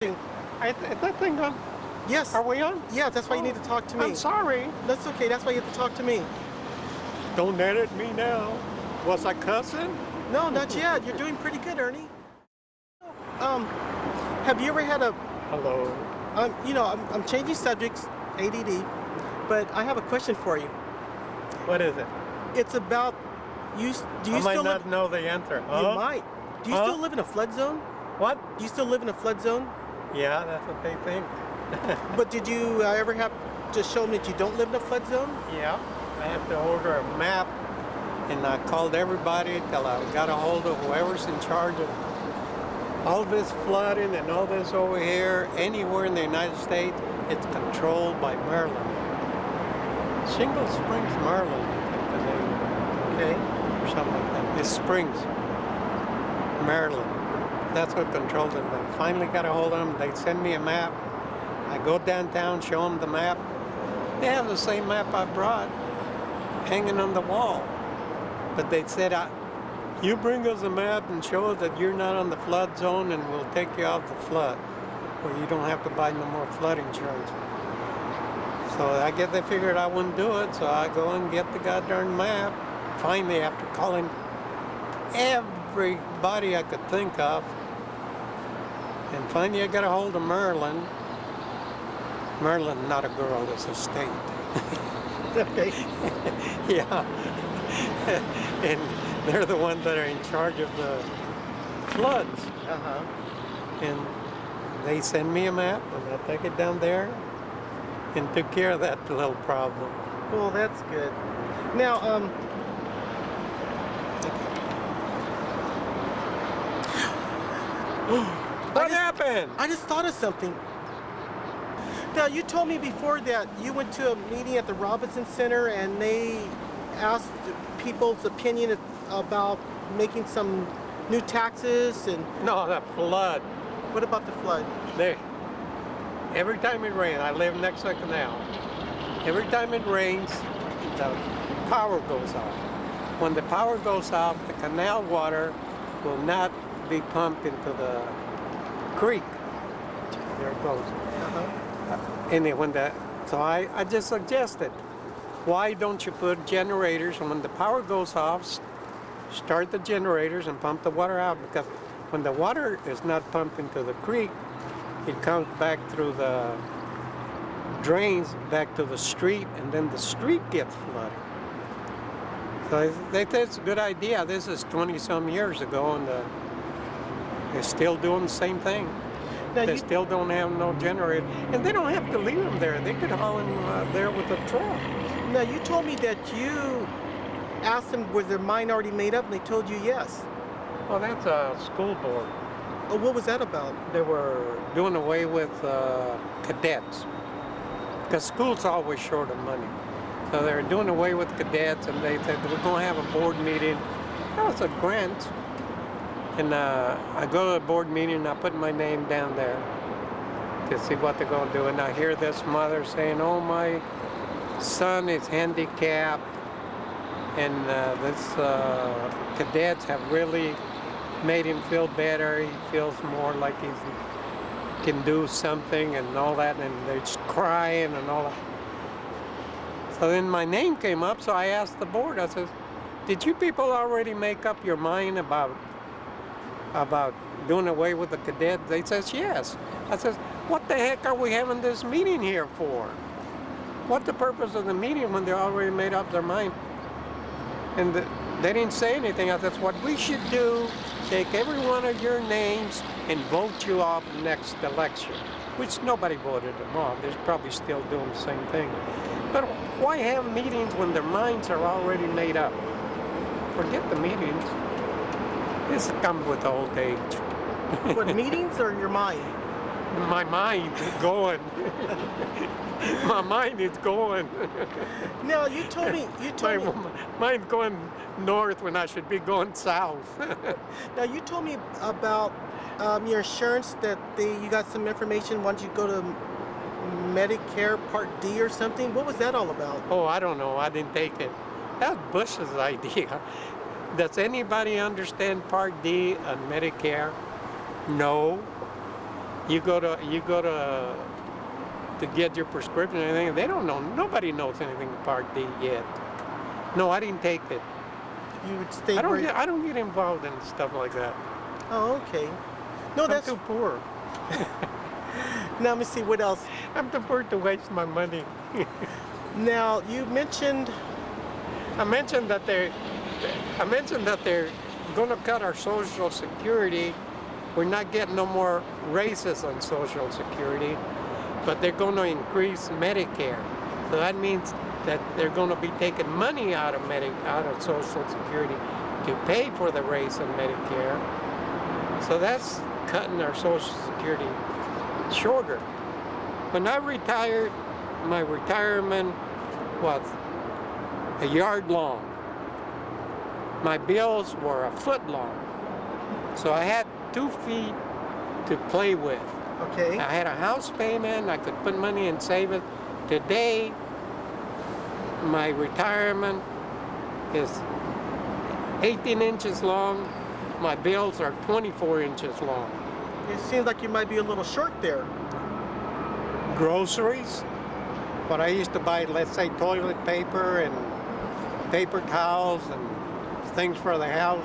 That thing on? Yes. Are we on? Yeah, that's why you need to talk to me. I'm sorry. That's okay. That's why you have to talk to me. Don't edit me now. Was I cussing? No, not yet. You're doing pretty good, Ernie. Have you ever had a? Hello. I'm changing subjects, ADD, but I have a question for you. What is it? It's about you. Do you I might still not live? know the answer. You might. Do you Huh? still live in a flood zone? What? Do you still live in a flood zone? Yeah, that's what they think. But did you ever have to show them that you don't live in a flood zone? Yeah. I had to order a map, and I called everybody till I got a hold of whoever's in charge of all this flooding and all this over here. Anywhere in the United States, it's controlled by Maryland. Shingle Springs, Maryland, I think the name. Okay. Or something like that. It's Springs, Maryland. That's what controls it. I finally got a hold of them. They send me a map. I go downtown, show them the map. They have the same map I brought hanging on the wall. But they said, you bring us a map and show us that you're not on the flood zone and we'll take you off the flood, or you don't have to buy no more flood insurance. So I guess they figured I wouldn't do it, so I go and get the goddamn map. Finally, after calling everybody I could think of, and finally I got a hold of Maryland. Maryland, not a girl, it's a state. Okay. Yeah. And they're the ones that are in charge of the floods. Uh-huh. And they send me a map, and I take it down there and took care of that little problem. Well, that's good. Now, What happened? I just thought of something. Now, you told me before that you went to a meeting at the Robinson Center and they asked people's opinion about making some new taxes and... No, the flood. What about the flood? Every time it rains, I live next to a canal. Every time it rains, the power goes off. When the power goes off, the canal water will not be pumped into the creek. There it goes. So I just suggested, why don't you put generators, and when the power goes off, start the generators and pump the water out, because when the water is not pumped into the creek, it comes back through the drains back to the street, and then the street gets flooded. So they think it's a good idea. This is 20-some years ago, and they're still doing the same thing. Now They still don't have no generator, and they don't have to leave them there. They could haul them there with a truck. Now, you told me that you asked them, was their mind already made up, and they told you yes. Well, that's a school board. Oh, what was that about? They were doing away with cadets, because school's always short of money. So they're doing away with cadets, and they said we're going to have a board meeting. That was a grant. And I go to the board meeting and I put my name down there to see what they're going to do. And I hear this mother saying, oh, my son is handicapped, and this cadets have really made him feel better. He feels more like he can do something and all that, and they're just crying and all that. So then my name came up, so I asked the board, I said, did you people already make up your mind about doing away with the cadets? They says yes. I says, what the heck are we having this meeting here for? What's the purpose of the meeting when they already made up their mind? And they didn't say anything. I said, what we should do, take every one of your names and vote you off next election, which nobody voted them off. They're probably still doing the same thing. But why have meetings when their minds are already made up? Forget the meetings. This comes with old age. What, meetings or your mind? My mind is going. My mind is going. Now, you told me... Mine's going north when I should be going south. Now, you told me about your insurance, that you got some information once you go to Medicare Part D or something. What was that all about? Oh, I don't know. I didn't take it. That was Bush's idea. Does anybody understand Part D on Medicare? No. to get your prescription or anything. They don't know. Nobody knows anything about Part D yet. No, I didn't take it. You would stay. I don't get involved in stuff like that. Oh, okay. No, I'm that's too poor. Now let me see what else. I'm too poor to waste my money. Now you mentioned. I mentioned that they're going to cut our Social Security. We're not getting no more raises on Social Security, but they're going to increase Medicare. So that means that they're going to be taking money out of Social Security to pay for the raise in Medicare. So that's cutting our Social Security shorter. When I retired, my retirement was a yard long. My bills were a foot long. So I had 2 feet to play with. Okay. I had a house payment, I could put money and save it. Today, my retirement is 18 inches long. My bills are 24 inches long. It seems like you might be a little short there. Groceries, but I used to buy, let's say, toilet paper and paper towels and things for the house.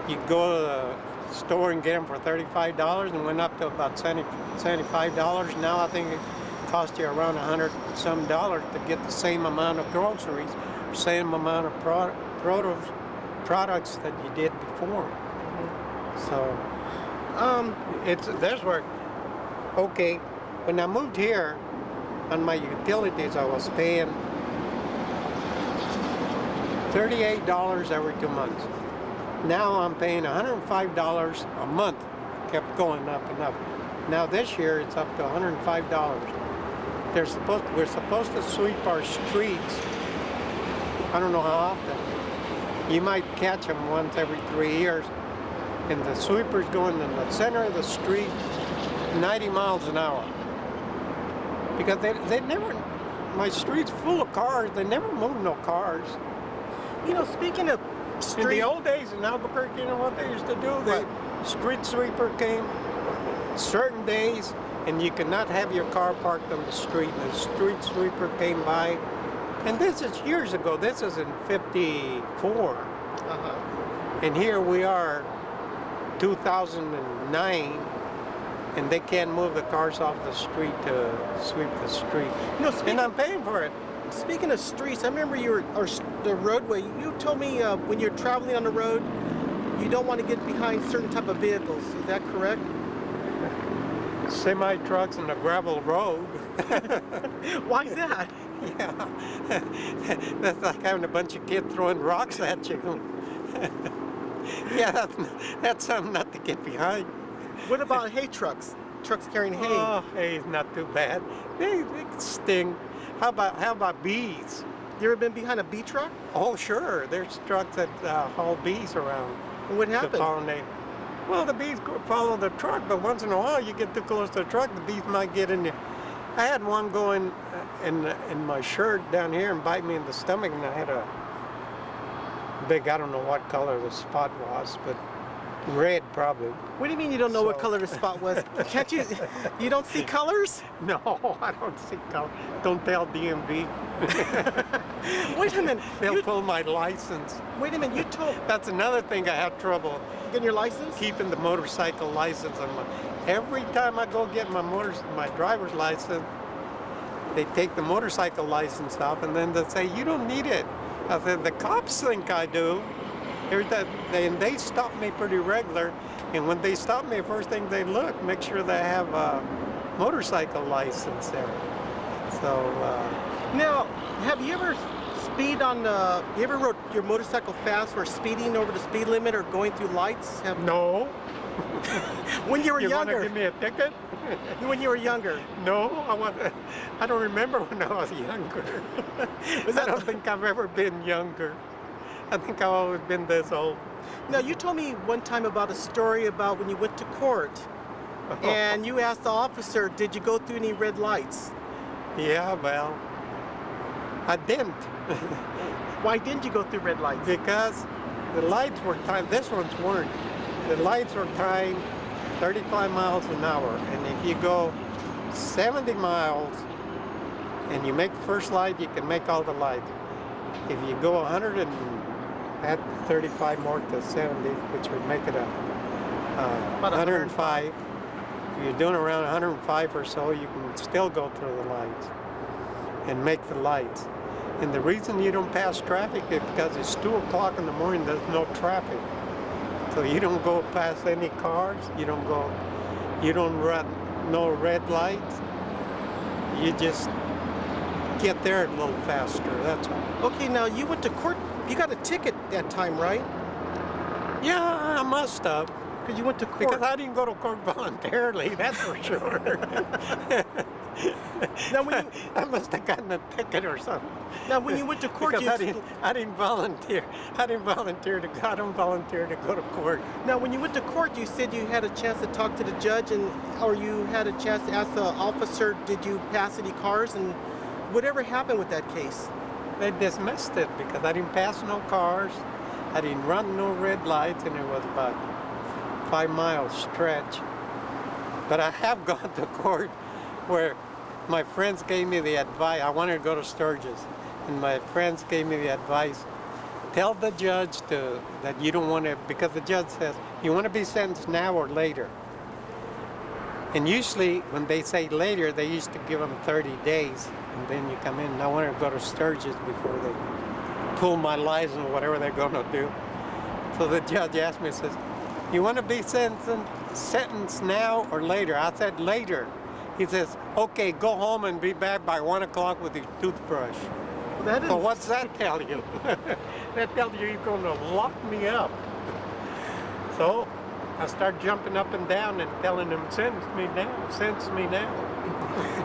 You'd go to the store and get them for $35 and went up to about $75. Now I think it costs you around $100 some to get the same amount of groceries, same amount of products that you did before. So that's where, okay, when I moved here on my utilities, I was paying $38 every 2 months. Now I'm paying $105 a month. Kept going up and up. Now this year it's up to $105. We're supposed to sweep our streets. I don't know how often. You might catch them once every 3 years. And the sweepers going in the center of the street 90 miles an hour. Because they never, my street's full of cars, they never move no cars. You know, speaking of street... In the old days in Albuquerque, you know what they used to do? The street sweeper came certain days and you could not have your car parked on the street. And the street sweeper came by. And this is years ago, this is in '54. And here we are, 2009, and they can't move the cars off the street to sweep the street. No, and I'm paying for it. Speaking of streets, I remember the roadway. You told me when you're traveling on the road, you don't want to get behind certain type of vehicles. Is that correct? Semi trucks on a gravel road. Why is that? Yeah, that's like having a bunch of kids throwing rocks at you. Yeah, that's something not to get behind. What about hay trucks? Trucks carrying hay? Oh, hay's not too bad. They sting. How about bees? You ever been behind a bee truck? Oh, sure. There's trucks that haul bees around. And what happened? To pollinate. Well, the bees follow the truck, but once in a while you get too close to the truck, the bees might get in you. I had one go in my shirt down here and bite me in the stomach, and I had a big, I don't know what color the spot was, but red probably. What do you mean you don't know what color the spot was? Can't you? You don't see colors? No, I don't see color. Don't tell DMV. Wait a minute. They'll pull my license. Wait a minute. You told. That's another thing I have trouble. Getting your license? Keeping the motorcycle license on every time I go get my driver's license, they take the motorcycle license off and then they say, you don't need it. I said, the cops think I do. Every time they stop me pretty regular, and when they stop me, first thing they look, make sure they have a motorcycle license there. So now, have you ever speed on you ever rode your motorcycle fast or speeding over the speed limit or going through lights? No. When you were you younger. You want to give me a ticket? When you were younger. No, I don't remember when I was younger. I don't think I've ever been younger. I think I've always been this old. Now, you told me one time about a story about when you went to court and you asked the officer, did you go through any red lights? Yeah, well, I didn't. Why didn't you go through red lights? Because the lights were timed. This one's weren't. The lights were timed 35 miles an hour, and if you go 70 miles and you make the first light, you can make all the lights. If you go 100 and add 35 more to 70, which would make it About 105. If you're doing around 105 or so, you can still go through the lights and make the lights. And the reason you don't pass traffic is because it's 2 o'clock in the morning, there's no traffic. So you don't go past any cars, you don't run no red lights. You just get there a little faster, that's all. Okay, now you went to court. You got a ticket that time, right? Yeah, I must have. Because you went to court. Because I didn't go to court voluntarily, that's for sure. Now, when you, I must have gotten a ticket or something. now, when you went to court, Because you I didn't volunteer. I don't volunteer to go to court. now when you went to court, you said you had a chance to talk to the judge, or you had a chance to ask the officer, did you pass any cars, and whatever happened with that case? They dismissed it because I didn't pass no cars, I didn't run no red lights, and it was about 5 mile stretch. But I have gone to court where my friends gave me the advice. I wanted to go to Sturgis, and my friends gave me the advice. Tell the judge that you don't want to, because the judge says, you want to be sentenced now or later. And usually when they say later, they used to give them 30 days, and then you come in. And I wanted to go to Sturgis before they pull my license or whatever they're going to do. So the judge asked me, says, you want to be sentenced now or later? I said later. He says, okay, go home and be back by 1 o'clock with your toothbrush. That is, So what's that tell you? That tells you you're going to lock me up. So I start jumping up and down and telling them, sentence me now, sentence me now.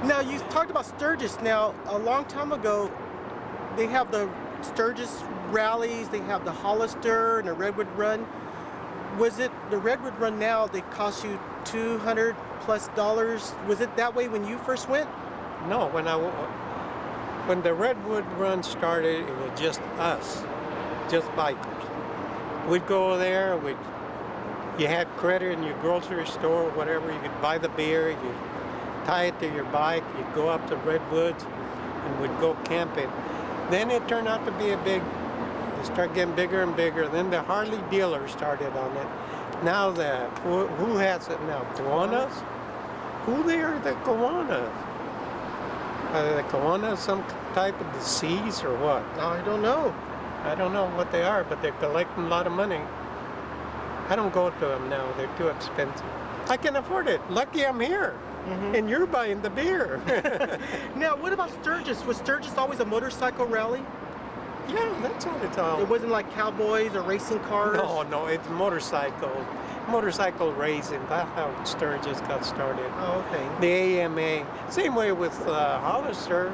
now you talked about Sturgis. Now, a long time ago, they have the Sturgis rallies, they have the Hollister and the Redwood Run. Was it the Redwood Run now, they cost you $200+ Was it that way when you first went? No, when the Redwood Run started, it was just us, just bikers. We'd go there, you had credit in your grocery store or whatever, you could buy the beer, you'd tie it to your bike, you'd go up to Redwoods, and we'd go camping. Then it turned out to be it started getting bigger and bigger. Then the Harley dealers started on it. Now who has it now? Kiwanis? Who they are, the Kiwanis? Are the Kiwanis some type of disease or what? I don't know. I don't know what they are, but they're collecting a lot of money. I don't go to them now. They're too expensive. I can afford it. Lucky I'm here. Mm-hmm. And you're buying the beer. Now, what about Sturgis? Was Sturgis always a motorcycle rally? Yeah, that's what it's all. It wasn't like cowboys or racing cars? No, it's motorcycle racing. That's how Sturgis got started. Oh, okay. The AMA, same way with Hollister.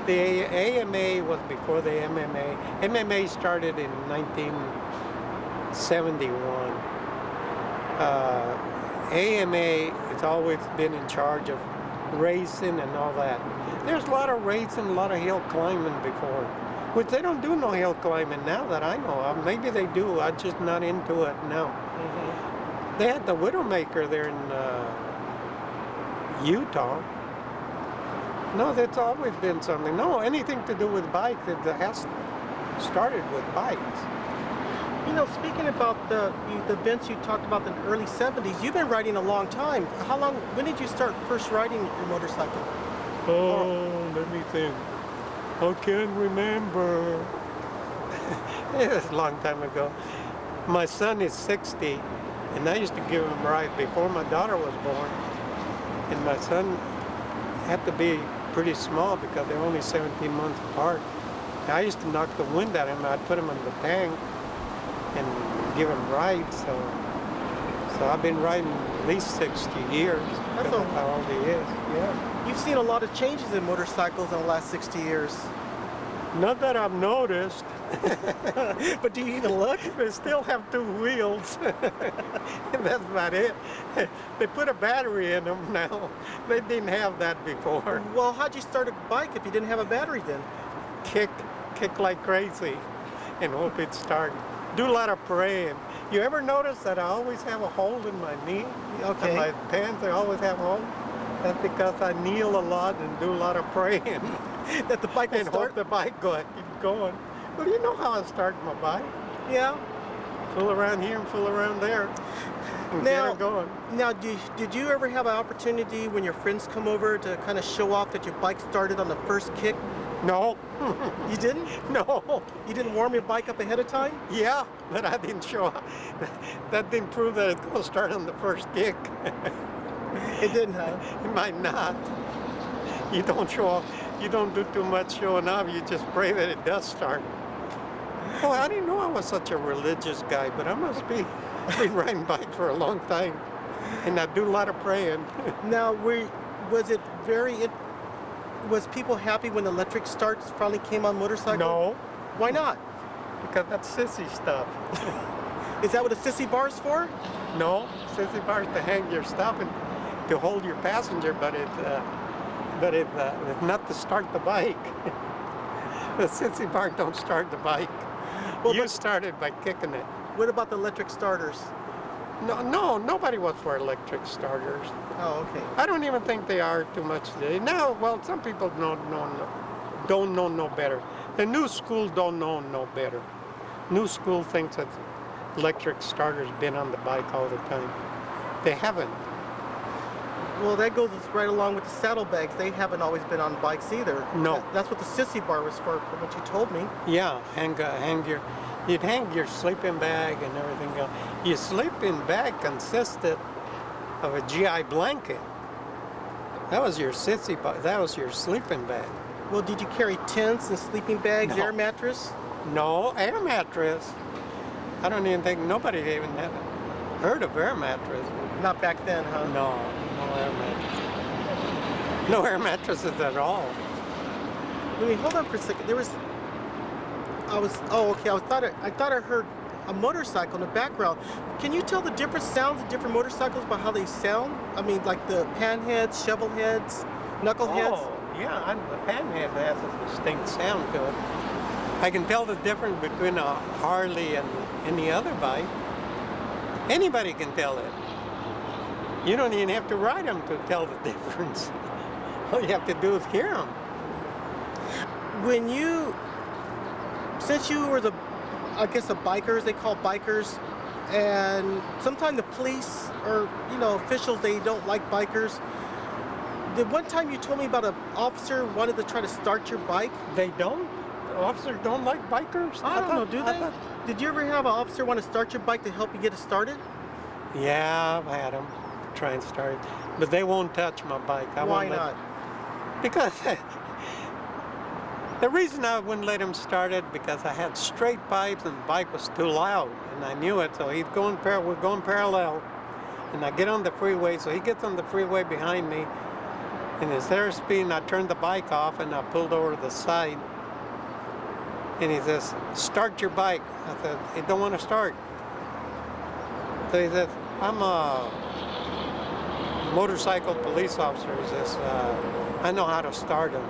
The AMA was before the MMA. MMA started in 1971. AMA has always been in charge of racing and all that. There's a lot of racing, a lot of hill climbing before. Which they don't do no hill climbing now that I know of. Maybe they do, I'm just not into it now. Mm-hmm. They had the Widowmaker there in Utah. No, that's always been something. No, anything to do with bikes, it has started with bikes. You know, speaking about the events you talked about in the early 70s, you've been riding a long time. When did you start first riding your motorcycle? Oh, let me think. I can't remember. It was a long time ago. My son is 60, and I used to give him rides before my daughter was born. And my son had to be pretty small because they're only 17 months apart. I used to knock the wind out of him. I'd put him in the tank and give him rides. So I've been riding at least 60 years. That's how old he is. Yeah. You've seen a lot of changes in motorcycles in the last 60 years. Not that I've noticed. But do you even look? They still have 2 wheels. And that's about it. They put a battery in them now. They didn't have that before. Well, how'd you start a bike if you didn't have a battery then? Kick like crazy and hope it starts. Do a lot of praying. You ever notice that I always have a hole in my knee? Okay. And my pants, I always have a hole. That's because I kneel a lot and do a lot of praying. That the bike will and start? hope the bike keep going. Well, you know how I start my bike. Yeah. Fool around here and fool around there. And get her going. Now, did you ever have an opportunity when your friends come over to kind of show off that your bike started on the first kick? No. You didn't? No. You didn't warm your bike up ahead of time? Yeah, but I didn't show up. That didn't prove that it's going to start on the first kick. It didn't, huh? It might not. You don't show off. You don't do too much showing off. You just pray that it does start. Oh, I didn't know I was such a religious guy, but I must be. I've been riding bikes for a long time, and I do a lot of praying. Now, was people happy when electric starts finally came on motorcycles? No, Why not? because that's sissy stuff. Is that what a sissy bar is for? No, sissy bar is to hang your stuff and to hold your passenger, but it's not to start the bike. The sissy bar don't start the bike. Well, You but- started by kicking it. What about the electric starters? No, nobody was for electric starters. Oh, okay. I don't even think they are too much today. Now, well, some people don't know no better. The new school don't know no better. New school thinks that electric starters been on the bike all the time. They haven't. Well, that goes right along with the saddlebags. They haven't always been on bikes either. No. That's what the sissy bar was for, from what you told me. Yeah, you'd hang your sleeping bag and everything else. Your sleeping bag consisted of a GI blanket. That was your sissy bag. That was your sleeping bag. Well, did you carry tents and sleeping bags, No. air mattress? No, air mattress. I don't even think nobody even had heard of air mattress. Not back then, huh? No air mattresses. No air mattresses at all. Let me hold on for a second. I thought I heard a motorcycle in the background. Can you tell the different sounds of different motorcycles by how they sound? I mean, like the panheads, shovel heads, knuckleheads. Oh, yeah, the panhead has a distinct sound to it. I can tell the difference between a Harley and any other bike. Anybody can tell it. You don't even have to ride them to tell the difference. All you have to do is hear them. Since you were the bikers, they call bikers, and sometimes the police or, officials, they don't like bikers. The one time you told me about an officer wanted to try to start your bike. They don't? Officers don't like bikers? I don't know, do they? Did you ever have an officer want to start your bike to help you get it started? Yeah, I've had them try and start it, but they won't touch my bike. Why not? Because the reason I wouldn't let him start it, because I had straight pipes and the bike was too loud, and I knew it. So we're going parallel, and I get on the freeway. So he gets on the freeway behind me, and as they're speeding, I turned the bike off and I pulled over to the side. And he says, "Start your bike." I said, "I don't want to start." So he says, "I'm a motorcycle police officer." He says, "I know how to start them."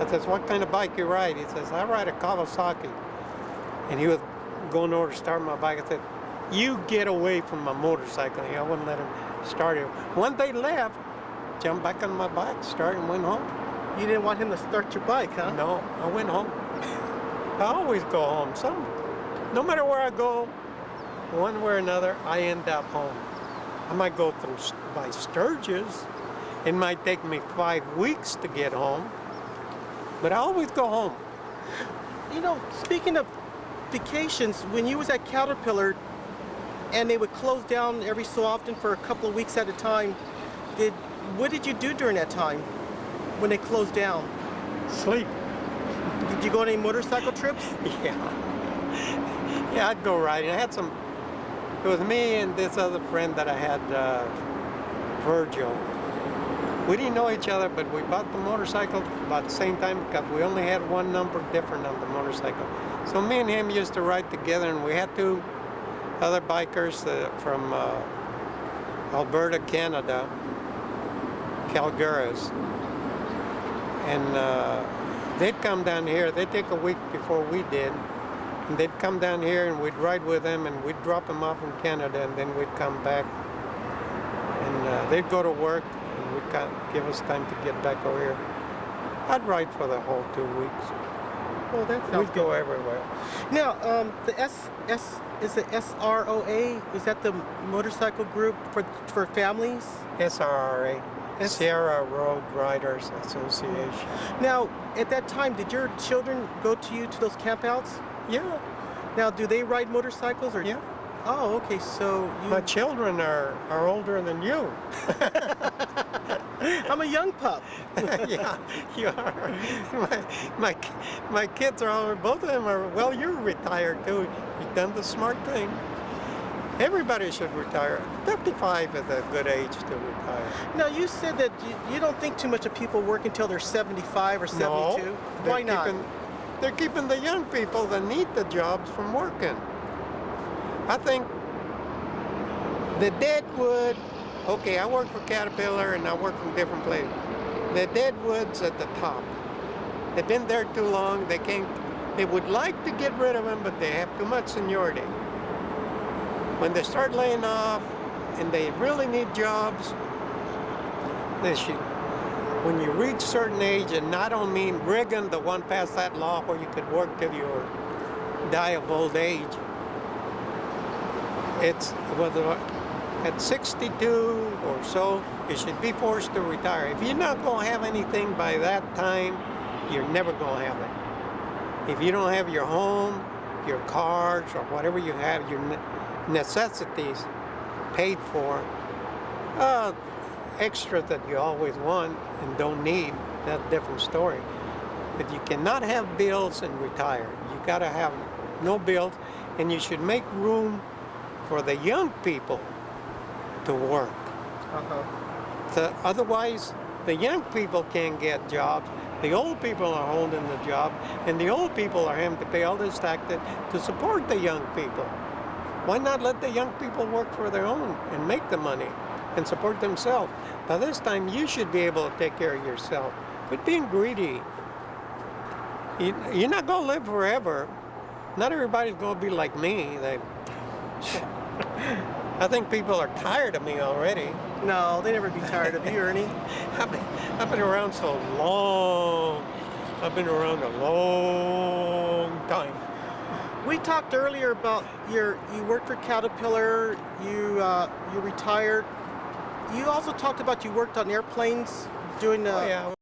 I says, "What kind of bike you ride?" He says, "I ride a Kawasaki." And he was going over to start my bike. I said, "You get away from my motorcycle." And I wouldn't let him start it. When they left, jumped back on my bike, started and went home. You didn't want him to start your bike, huh? No, I went home. I always go home. No matter where I go, one way or another, I end up home. I might go through by Sturgis. It might take me 5 weeks to get home, but I always go home. Speaking of vacations, when you was at Caterpillar and they would close down every so often for a couple of weeks at a time, what did you do during that time when they closed down? Sleep. Did you go on any motorcycle trips? Yeah, I'd go riding. It was me and this other friend that I had, Virgil. We didn't know each other, but we bought the motorcycle about the same time because we only had one number different on the motorcycle. So me and him used to ride together, and we had 2 other bikers from Alberta, Canada, Calgaris. And they'd come down here. They'd take a week before we did, And they'd come down here and we'd ride with them and we'd drop them off in Canada and then we'd come back. And they'd go to work and we'd give us time to get back over here. I'd ride for the whole 2 weeks. Well, that sounds We'd go everywhere. Now, the is the SROA? Is that the motorcycle group for families? SRRA, Sierra Road Riders Association. Now, at that time, did your children go to those campouts? Yeah, Now, do they ride motorcycles or? yeah. Oh, okay. So you. My children are older than you. I'm a young pup. Yeah, you are. My kids are all, both of them are, well, you're retired too. You've done the smart thing. Everybody should retire. 55 is a good age to retire. Now, you said that you don't think too much of people work until they're 75 or 72. No, Why not? They're keeping the young people that need the jobs from working. I think the deadwood, okay, I work for Caterpillar and I work from different places. The deadwood's at the top. They've been there too long. They would like to get rid of them, but they have too much seniority. When they start laying off and they really need jobs, they should. When you reach certain age, and I don't mean Reagan, the one passed that law where you could work till you die of old age. It's whether at 62 or so, you should be forced to retire. If you're not going to have anything by that time, you're never going to have it. If you don't have your home, your cars, or whatever you have, your necessities paid for, extra that you always want and don't need, that's a different story. But you cannot have bills and retire. You got to have no bills, and you should make room for the young people to work. So otherwise, the young people can't get jobs. The old people are holding the job, and the old people are having to pay all this tax to support the young people. Why not let the young people work for their own and make the money and support themselves? By this time, you should be able to take care of yourself. Quit being greedy. You're not going to live forever. Not everybody's going to be like me. I think people are tired of me already. No, they never be tired of you, Ernie. I've been around so long. I've been around a long time. We talked earlier about you worked for Caterpillar, you retired. You also talked about you worked on airplanes doing Oh, yeah.